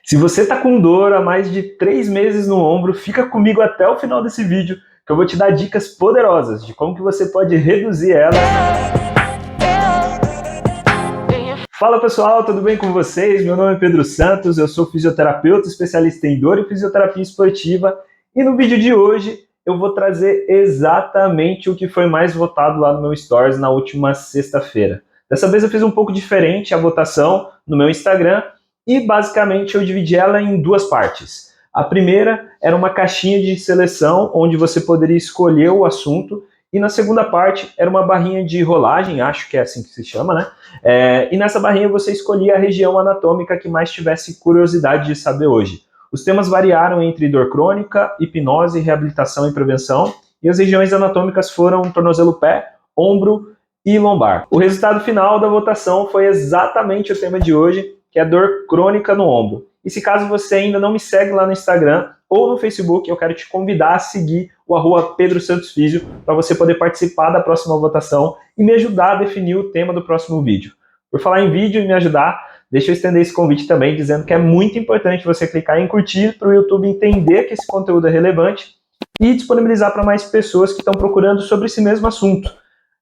Se você está com dor há mais de 3 meses no ombro, fica comigo até o final desse vídeo, que eu vou te dar dicas poderosas de como que você pode reduzir ela. Fala pessoal, tudo bem com vocês? Meu nome é Pedro Santos, eu sou fisioterapeuta, especialista em dor e fisioterapia esportiva, e no vídeo de hoje eu vou trazer exatamente o que foi mais votado lá no meu Stories na última sexta-feira. Dessa vez eu fiz um pouco diferente a votação no meu Instagram, e basicamente eu dividi ela em duas partes. A primeira era uma caixinha de seleção onde você poderia escolher o assunto, e na segunda parte era uma barrinha de rolagem, acho que é assim que se chama, né? E nessa barrinha você escolhia a região anatômica que mais tivesse curiosidade de saber hoje. Os temas variaram entre dor crônica, hipnose, reabilitação e prevenção, e as regiões anatômicas foram tornozelo-pé, ombro e lombar. O resultado final da votação foi exatamente o tema de hoje, que é dor crônica no ombro. E se caso você ainda não me segue lá no Instagram ou no Facebook, eu quero te convidar a seguir o @PedroSantosFisio para você poder participar da próxima votação e me ajudar a definir o tema do próximo vídeo. Por falar em vídeo e me ajudar, deixa eu estender esse convite também, dizendo que é muito importante você clicar em curtir para o YouTube entender que esse conteúdo é relevante e disponibilizar para mais pessoas que estão procurando sobre esse mesmo assunto.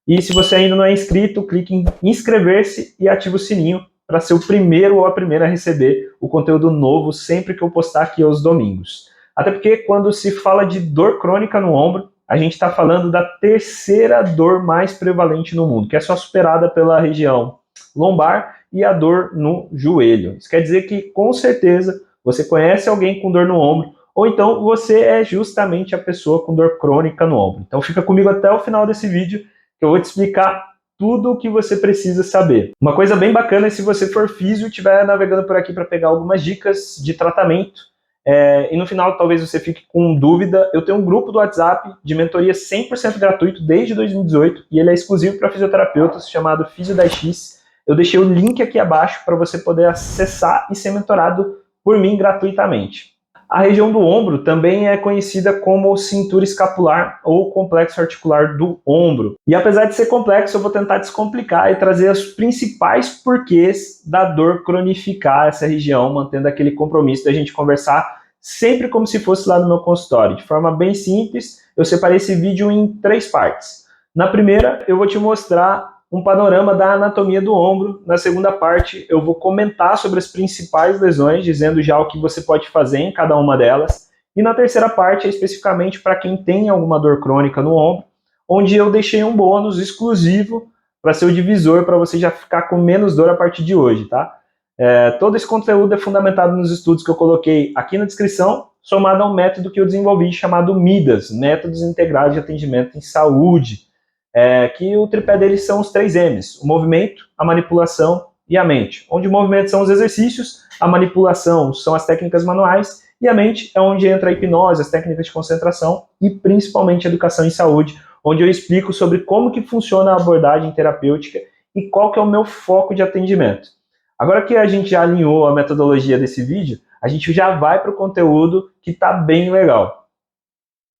E se você ainda não é inscrito, clique em inscrever-se e ative o sininho para ser o primeiro ou a primeira a receber o conteúdo novo sempre que eu postar aqui aos domingos. Até porque quando se fala de dor crônica no ombro, a gente está falando da terceira dor mais prevalente no mundo, que é só superada pela região lombar e a dor no joelho. Isso quer dizer que, com certeza, você conhece alguém com dor no ombro, ou então você é justamente a pessoa com dor crônica no ombro. Então fica comigo até o final desse vídeo, que eu vou te explicar tudo o que você precisa saber. Uma coisa bem bacana é se você for físio e estiver navegando por aqui para pegar algumas dicas de tratamento, e no final talvez você fique com dúvida, eu tenho um grupo do WhatsApp de mentoria 100% gratuito desde 2018 e ele é exclusivo para fisioterapeutas, chamado Fisio 10X. Eu deixei o link aqui abaixo para você poder acessar e ser mentorado por mim gratuitamente. A região do ombro também é conhecida como cintura escapular ou complexo articular do ombro. E apesar de ser complexo, eu vou tentar descomplicar e trazer os principais porquês da dor cronificar essa região, mantendo aquele compromisso da gente conversar sempre como se fosse lá no meu consultório. De forma bem simples, eu separei esse vídeo em 3 partes. Na primeira, eu vou te mostrar um panorama da anatomia do ombro. Na segunda parte, eu vou comentar sobre as principais lesões, dizendo já o que você pode fazer em cada uma delas. E na terceira parte, é especificamente para quem tem alguma dor crônica no ombro, onde eu deixei um bônus exclusivo para ser o divisor, para você já ficar com menos dor a partir de hoje, tá? Todo esse conteúdo é fundamentado nos estudos que eu coloquei aqui na descrição, somado a um método que eu desenvolvi chamado MIDAS, Métodos Integrados de Atendimento em Saúde, que o tripé deles são os 3 M's, o movimento, a manipulação e a mente. Onde o movimento são os exercícios, a manipulação são as técnicas manuais e a mente é onde entra a hipnose, as técnicas de concentração e principalmente a educação em saúde, onde eu explico sobre como que funciona a abordagem terapêutica e qual que é o meu foco de atendimento. Agora que a gente já alinhou a metodologia desse vídeo, a gente já vai para o conteúdo que está bem legal.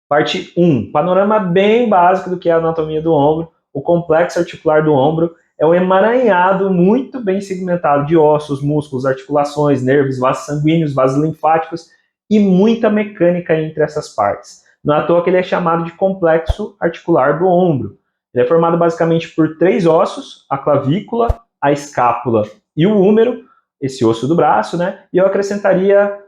Parte 1, panorama bem básico do que é a anatomia do ombro. O complexo articular do ombro é um emaranhado muito bem segmentado de ossos, músculos, articulações, nervos, vasos sanguíneos, vasos linfáticos e muita mecânica entre essas partes. Não é à toa que ele é chamado de complexo articular do ombro. Ele é formado basicamente por 3 ossos, a clavícula, a escápula e o húmero, esse osso do braço, né? E eu acrescentaria,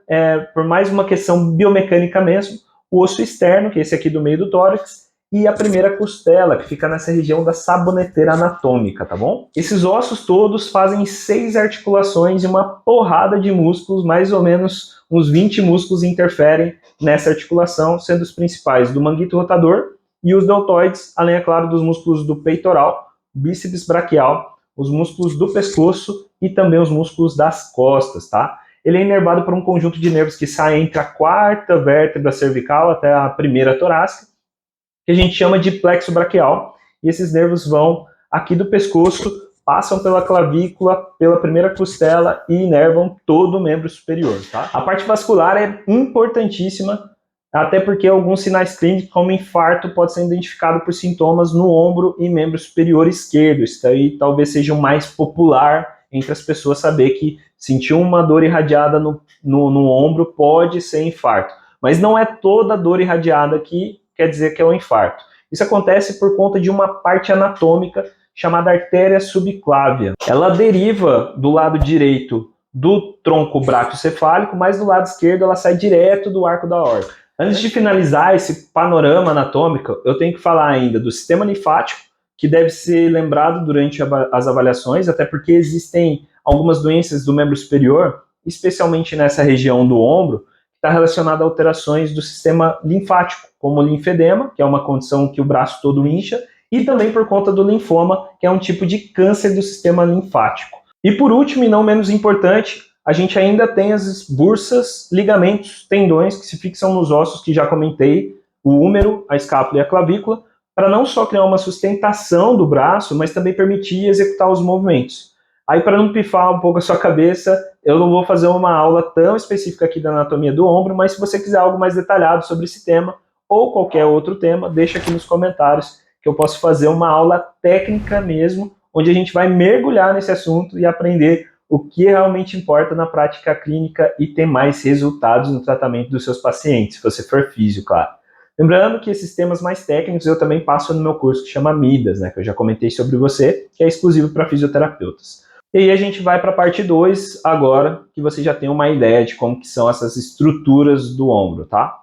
por mais uma questão biomecânica mesmo, o osso externo, que é esse aqui do meio do tórax, e a primeira costela, que fica nessa região da saboneteira anatômica, tá bom? Esses ossos todos fazem 6 articulações e uma porrada de músculos, mais ou menos uns 20 músculos interferem nessa articulação, sendo os principais do manguito rotador e os deltoides, além, é claro, dos músculos do peitoral, bíceps braquial, os músculos do pescoço e também os músculos das costas, tá? Ele é inervado por um conjunto de nervos que sai entre a 4ª vértebra cervical até a 1ª torácica, que a gente chama de plexo braquial, e esses nervos vão aqui do pescoço, passam pela clavícula, pela primeira costela e inervam todo o membro superior, tá? A parte vascular é importantíssima, até porque alguns sinais clínicos, como infarto, pode ser identificado por sintomas no ombro e membro superior esquerdo. Isso aí talvez seja o mais popular entre as pessoas saber que sentir uma dor irradiada no ombro pode ser infarto. Mas não é toda dor irradiada que quer dizer que é um infarto. Isso acontece por conta de uma parte anatômica chamada artéria subclávia. Ela deriva do lado direito do tronco braquiocefálico, mas do lado esquerdo ela sai direto do arco da aorta. Antes de finalizar esse panorama anatômico, eu tenho que falar ainda do sistema linfático, que deve ser lembrado durante as avaliações, até porque existem algumas doenças do membro superior, especialmente nessa região do ombro, que está relacionada a alterações do sistema linfático, como o linfedema, que é uma condição que o braço todo incha, e também por conta do linfoma, que é um tipo de câncer do sistema linfático. E por último, e não menos importante, a gente ainda tem as bursas, ligamentos, tendões que se fixam nos ossos que já comentei, o húmero, a escápula e a clavícula, para não só criar uma sustentação do braço, mas também permitir executar os movimentos. Aí, para não pifar um pouco a sua cabeça, eu não vou fazer uma aula tão específica aqui da anatomia do ombro, mas se você quiser algo mais detalhado sobre esse tema, ou qualquer outro tema, deixa aqui nos comentários, que eu posso fazer uma aula técnica mesmo, onde a gente vai mergulhar nesse assunto e aprender o que realmente importa na prática clínica e ter mais resultados no tratamento dos seus pacientes, se você for físio, claro. Lembrando que esses temas mais técnicos eu também passo no meu curso que chama Midas, né, que eu já comentei sobre você, que é exclusivo para fisioterapeutas. E aí a gente vai para a parte 2 agora, que você já tem uma ideia de como que são essas estruturas do ombro, tá?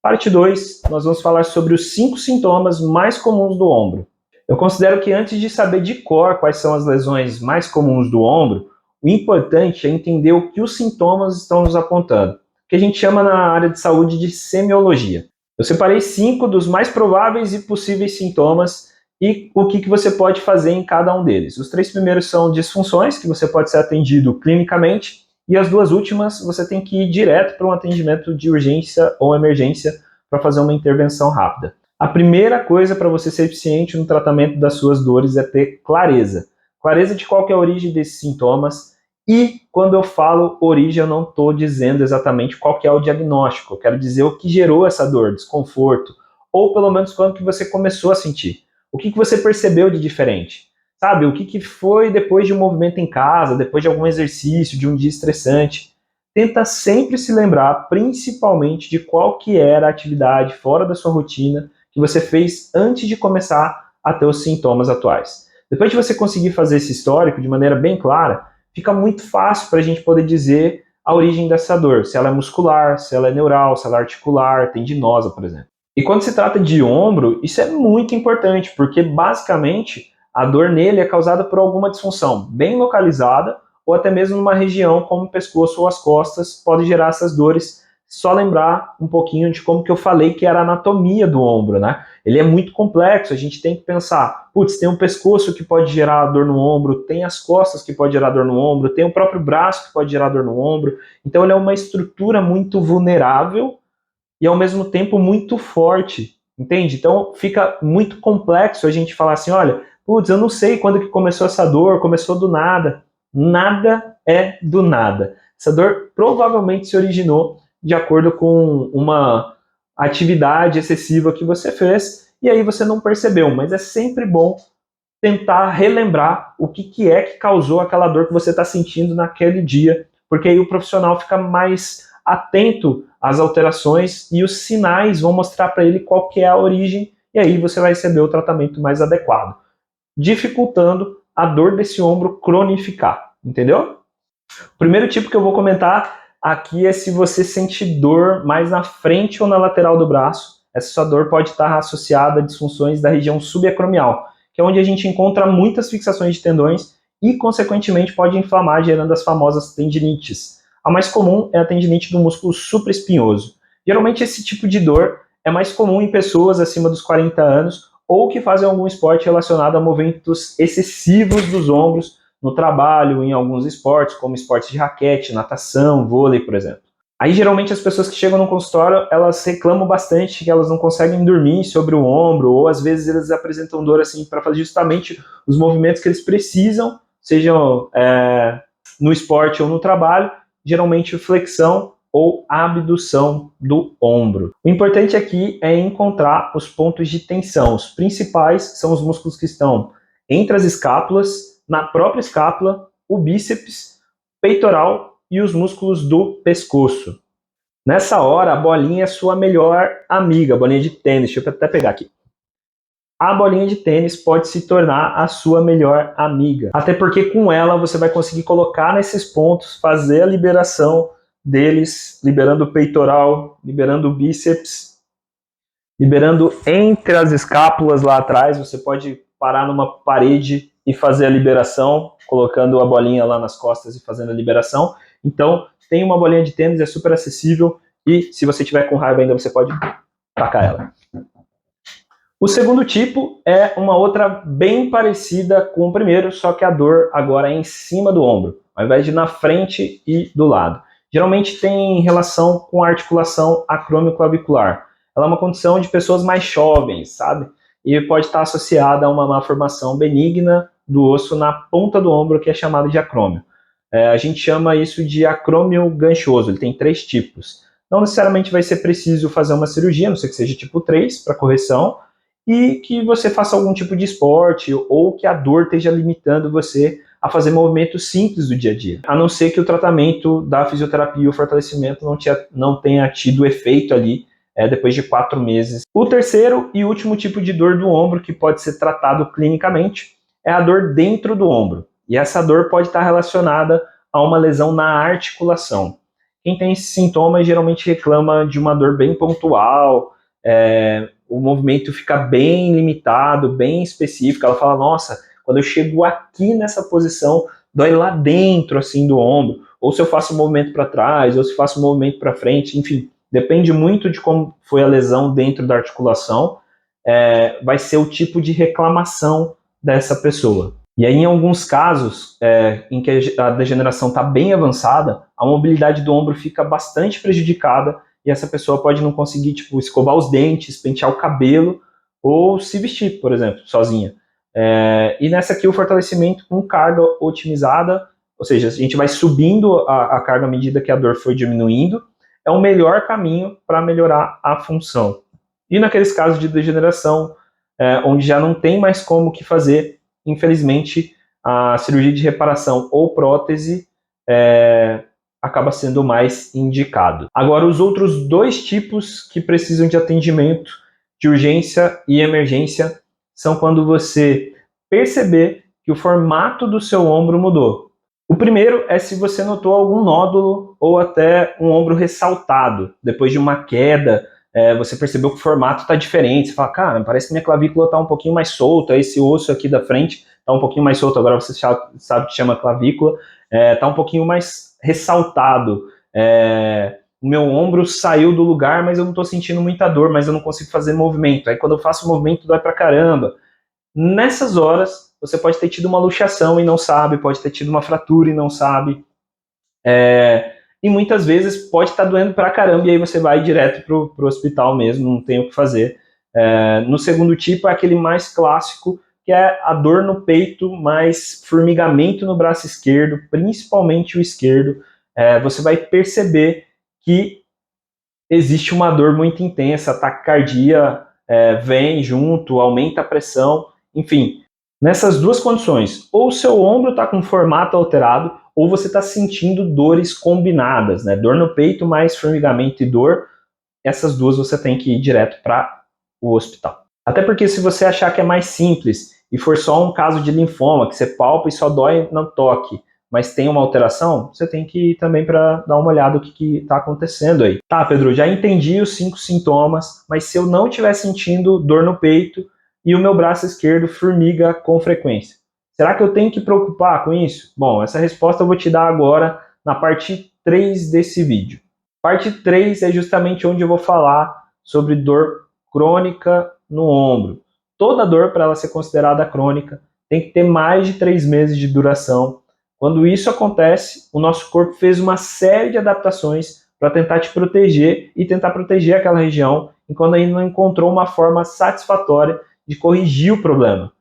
Parte 2, nós vamos falar sobre os 5 sintomas mais comuns do ombro. Eu considero que antes de saber de cor quais são as lesões mais comuns do ombro, o importante é entender o que os sintomas estão nos apontando, que a gente chama na área de saúde de semiologia. Eu separei 5 dos mais prováveis e possíveis sintomas e o que você pode fazer em cada um deles. Os 3 primeiros são disfunções, que você pode ser atendido clinicamente, e as 2 últimas você tem que ir direto para um atendimento de urgência ou emergência para fazer uma intervenção rápida. A primeira coisa para você ser eficiente no tratamento das suas dores é ter clareza. Clareza de qual que é a origem desses sintomas. E quando eu falo origem, eu não estou dizendo exatamente qual que é o diagnóstico. Eu quero dizer o que gerou essa dor, desconforto, ou pelo menos quando que você começou a sentir. O que você percebeu de diferente? Sabe, o que foi depois de um movimento em casa, depois de algum exercício, de um dia estressante. Tenta sempre se lembrar, principalmente, de qual que era a atividade fora da sua rotina que você fez antes de começar a ter os sintomas atuais. Depois de você conseguir fazer esse histórico de maneira bem clara, fica muito fácil para a gente poder dizer a origem dessa dor, se ela é muscular, se ela é neural, se ela é articular, tendinosa, por exemplo. E quando se trata de ombro, isso é muito importante, porque basicamente a dor nele é causada por alguma disfunção bem localizada, ou até mesmo numa região como o pescoço ou as costas, pode gerar essas dores. Só lembrar um pouquinho de como que eu falei que era a anatomia do ombro, né? Ele é muito complexo, a gente tem que pensar, putz, tem um pescoço que pode gerar dor no ombro, tem as costas que pode gerar dor no ombro, tem o próprio braço que pode gerar dor no ombro. Então ele é uma estrutura muito vulnerável e ao mesmo tempo muito forte, entende? Então fica muito complexo a gente falar assim, olha, putz, eu não sei quando que começou essa dor, começou do nada. Nada é do nada. Essa dor provavelmente se originou de acordo com uma atividade excessiva que você fez e aí você não percebeu, mas é sempre bom tentar relembrar o que é que causou aquela dor que você está sentindo naquele dia, porque aí o profissional fica mais atento às alterações e os sinais vão mostrar para ele qual que é a origem e aí você vai receber o tratamento mais adequado, dificultando a dor desse ombro cronificar, entendeu? O primeiro tipo que eu vou comentar aqui é se você sente dor mais na frente ou na lateral do braço. Essa sua dor pode estar associada a disfunções da região subacromial, que é onde a gente encontra muitas fixações de tendões e, consequentemente, pode inflamar, gerando as famosas tendinites. A mais comum é a tendinite do músculo supraespinhoso. Geralmente, esse tipo de dor é mais comum em pessoas acima dos 40 anos ou que fazem algum esporte relacionado a movimentos excessivos dos ombros no trabalho, em alguns esportes, como esportes de raquete, natação, vôlei, por exemplo. Aí, geralmente, as pessoas que chegam no consultório, elas reclamam bastante que elas não conseguem dormir sobre o ombro, ou às vezes eles apresentam dor assim para fazer justamente os movimentos que eles precisam, sejam no esporte ou no trabalho, geralmente flexão ou abdução do ombro. O importante aqui é encontrar os pontos de tensão. Os principais são os músculos que estão entre as escápulas, na própria escápula o bíceps, peitoral e os músculos do pescoço. Nessa hora, a bolinha é sua melhor amiga, a bolinha de tênis. Deixa eu até pegar aqui. A bolinha de tênis pode se tornar a sua melhor amiga. Até porque com ela você vai conseguir colocar nesses pontos, fazer a liberação deles, liberando o peitoral, liberando o bíceps, liberando entre as escápulas lá atrás. Você pode parar numa parede e fazer a liberação, colocando a bolinha lá nas costas e fazendo a liberação. Então, tem uma bolinha de tênis, é super acessível e se você tiver com raiva ainda, você pode tacar ela. O segundo tipo é uma outra bem parecida com o primeiro, só que a dor agora é em cima do ombro, ao invés de na frente e do lado. Geralmente tem relação com a articulação acromioclavicular. Ela é uma condição de pessoas mais jovens, sabe? E pode estar associada a uma malformação benigna do osso na ponta do ombro, que é chamada de acrômio. A gente chama isso de acrômio ganchoso, ele tem 3 tipos. Não necessariamente vai ser preciso fazer uma cirurgia, a não ser que seja tipo 3, para correção, e que você faça algum tipo de esporte ou que a dor esteja limitando você a fazer movimentos simples do dia a dia. A não ser que o tratamento da fisioterapia e o fortalecimento não tenha tido efeito ali depois de 4 meses. O terceiro e último tipo de dor do ombro que pode ser tratado clinicamente é a dor dentro do ombro. E essa dor pode estar relacionada a uma lesão na articulação. Quem tem esses sintomas geralmente reclama de uma dor bem pontual, o movimento fica bem limitado, bem específico. Ela fala, nossa, quando eu chego aqui nessa posição, dói lá dentro, assim, do ombro. Ou se eu faço um movimento para trás, ou se faço um movimento para frente, enfim. Depende muito de como foi a lesão dentro da articulação. Vai ser o tipo de reclamação dessa pessoa. E aí, em alguns casos, em que a degeneração está bem avançada, a mobilidade do ombro fica bastante prejudicada e essa pessoa pode não conseguir, tipo, escovar os dentes, pentear o cabelo ou se vestir, por exemplo, sozinha. E nessa aqui o fortalecimento com carga otimizada, ou seja, a gente vai subindo a carga à medida que a dor foi diminuindo, é o melhor caminho para melhorar a função. E naqueles casos de degeneração, onde já não tem mais como o que fazer, infelizmente, a cirurgia de reparação ou prótese acaba sendo mais indicado. Agora, os outros 2 tipos que precisam de atendimento de urgência e emergência são quando você perceber que o formato do seu ombro mudou. O primeiro é se você notou algum nódulo ou até um ombro ressaltado. Depois de uma queda, você percebeu que o formato está diferente. Você fala, cara, parece que minha clavícula está um pouquinho mais solta, esse osso aqui da frente está um pouquinho mais solto, agora você sabe que chama clavícula, está um pouquinho mais ressaltado. O meu ombro saiu do lugar, mas eu não estou sentindo muita dor, mas eu não consigo fazer movimento. Aí quando eu faço movimento dói pra caramba. Nessas horas, você pode ter tido uma luxação e não sabe, pode ter tido uma fratura e não sabe. E muitas vezes pode estar doendo pra caramba e aí você vai direto pro hospital mesmo, não tem o que fazer. No segundo tipo é aquele mais clássico, que é a dor no peito, mais formigamento no braço esquerdo, principalmente o esquerdo. Você vai perceber que existe uma dor muito intensa, a taquicardia vem junto, aumenta a pressão, enfim. Nessas 2 condições, ou o seu ombro está com formato alterado, ou você está sentindo dores combinadas, né? Dor no peito mais formigamento e dor, essas 2 você tem que ir direto para o hospital. Até porque se você achar que é mais simples e for só um caso de linfoma, que você palpa e só dói no toque, mas tem uma alteração, você tem que ir também para dar uma olhada no que está acontecendo aí. Tá, Pedro, já entendi os 5 sintomas, mas se eu não estiver sentindo dor no peito e o meu braço esquerdo formiga com frequência, será que eu tenho que preocupar com isso? Bom, essa resposta eu vou te dar agora na parte 3 desse vídeo. Parte 3 é justamente onde eu vou falar sobre dor crônica no ombro. Toda dor, para ela ser considerada crônica, tem que ter mais de 3 meses de duração. Quando isso acontece, o nosso corpo fez uma série de adaptações para tentar te proteger e tentar proteger aquela região, enquanto ainda não encontrou uma forma satisfatória de corrigir o problema.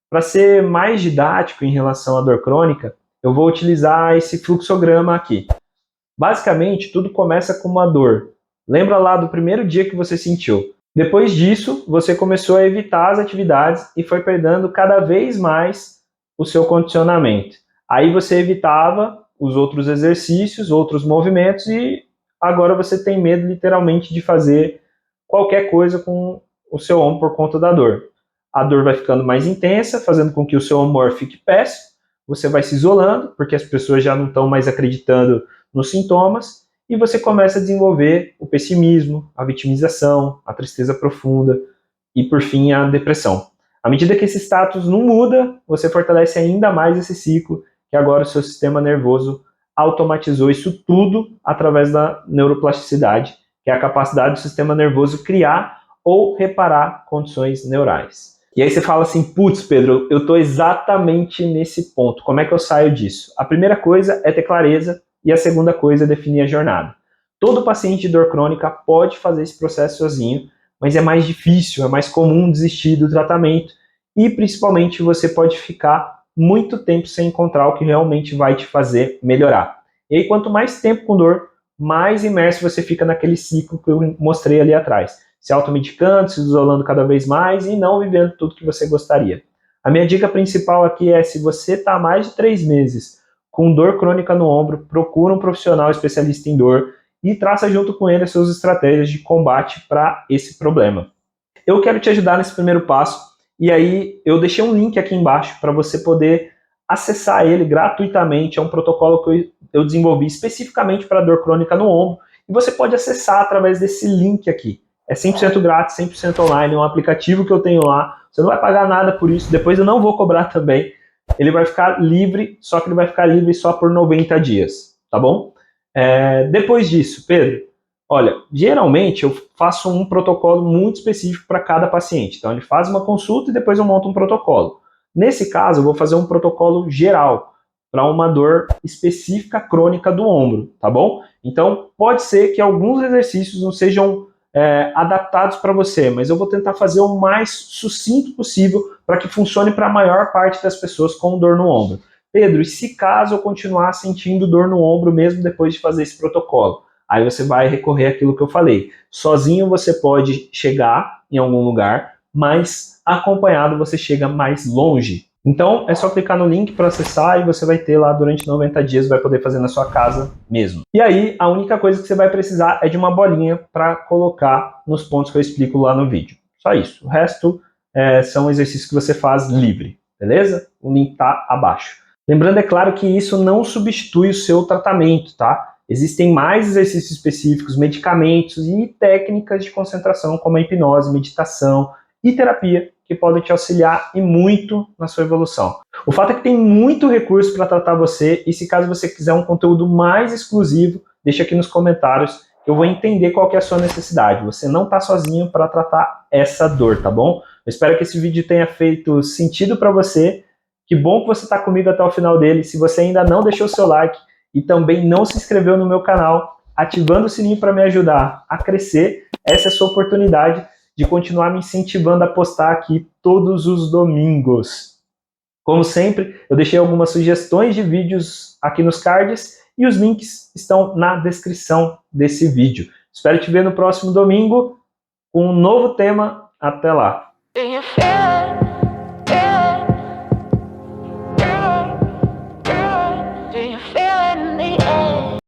Para ser mais didático em relação à dor crônica, eu vou utilizar esse fluxograma aqui. Basicamente, tudo começa com uma dor. Lembra lá do primeiro dia que você sentiu. Depois disso, você começou a evitar as atividades e foi perdendo cada vez mais o seu condicionamento. Aí você evitava os outros exercícios, outros movimentos, e agora você tem medo literalmente de fazer qualquer coisa com o seu ombro por conta da dor. A dor vai ficando mais intensa, fazendo com que o seu humor fique péssimo, você vai se isolando, porque as pessoas já não estão mais acreditando nos sintomas, e você começa a desenvolver o pessimismo, a vitimização, a tristeza profunda e, por fim, a depressão. À medida que esse status não muda, você fortalece ainda mais esse ciclo, que agora o seu sistema nervoso automatizou isso tudo através da neuroplasticidade, que é a capacidade do sistema nervoso criar ou reparar condições neurais. E aí você fala assim, putz, Pedro, eu estou exatamente nesse ponto, como é que eu saio disso? A primeira coisa é ter clareza e a segunda coisa é definir a jornada. Todo paciente de dor crônica pode fazer esse processo sozinho, mas é mais difícil, é mais comum desistir do tratamento e principalmente você pode ficar muito tempo sem encontrar o que realmente vai te fazer melhorar. E aí quanto mais tempo com dor, mais imerso você fica naquele ciclo que eu mostrei ali atrás. Se automedicando, se isolando cada vez mais e não vivendo tudo que você gostaria. A minha dica principal aqui é, se você está há mais de 3 meses com dor crônica no ombro, procura um profissional especialista em dor e traça junto com ele as suas estratégias de combate para esse problema. Eu quero te ajudar nesse primeiro passo e aí eu deixei um link aqui embaixo para você poder acessar ele gratuitamente. É um protocolo que eu desenvolvi especificamente para dor crônica no ombro e você pode acessar através desse link aqui. É 100% grátis, 100% online, é um aplicativo que eu tenho lá, você não vai pagar nada por isso, depois eu não vou cobrar também, ele vai ficar livre, só que ele vai ficar livre só por 90 dias, tá bom? Depois disso, Pedro, olha, geralmente eu faço um protocolo muito específico para cada paciente, então ele faz uma consulta e depois eu monto um protocolo. Nesse caso, eu vou fazer um protocolo geral, para uma dor específica crônica do ombro, tá bom? Então, pode ser que alguns exercícios não sejam adaptados para você, mas eu vou tentar fazer o mais sucinto possível para que funcione para a maior parte das pessoas com dor no ombro. Pedro, e se caso eu continuar sentindo dor no ombro mesmo depois de fazer esse protocolo? Aí você vai recorrer àquilo que eu falei. Sozinho você pode chegar em algum lugar, mas acompanhado você chega mais longe. Então é só clicar no link para acessar e você vai ter lá durante 90 dias, vai poder fazer na sua casa mesmo. E aí a única coisa que você vai precisar é de uma bolinha para colocar nos pontos que eu explico lá no vídeo. Só isso. O resto são exercícios que você faz livre, beleza? O link está abaixo. Lembrando, é claro, que isso não substitui o seu tratamento, tá? Existem mais exercícios específicos, medicamentos e técnicas de concentração como a hipnose, meditação e terapia que podem te auxiliar e muito na sua evolução. O fato é que tem muito recurso para tratar você e se caso você quiser um conteúdo mais exclusivo, deixa aqui nos comentários que eu vou entender qual que é a sua necessidade. Você não está sozinho para tratar essa dor, tá bom? Eu espero que esse vídeo tenha feito sentido para você. Que bom que você está comigo até o final dele. Se você ainda não deixou o seu like e também não se inscreveu no meu canal, ativando o sininho para me ajudar a crescer, essa é a sua oportunidade de continuar me incentivando a postar aqui todos os domingos. Como sempre, eu deixei algumas sugestões de vídeos aqui nos cards e os links estão na descrição desse vídeo. Espero te ver no próximo domingo com um novo tema. Até lá!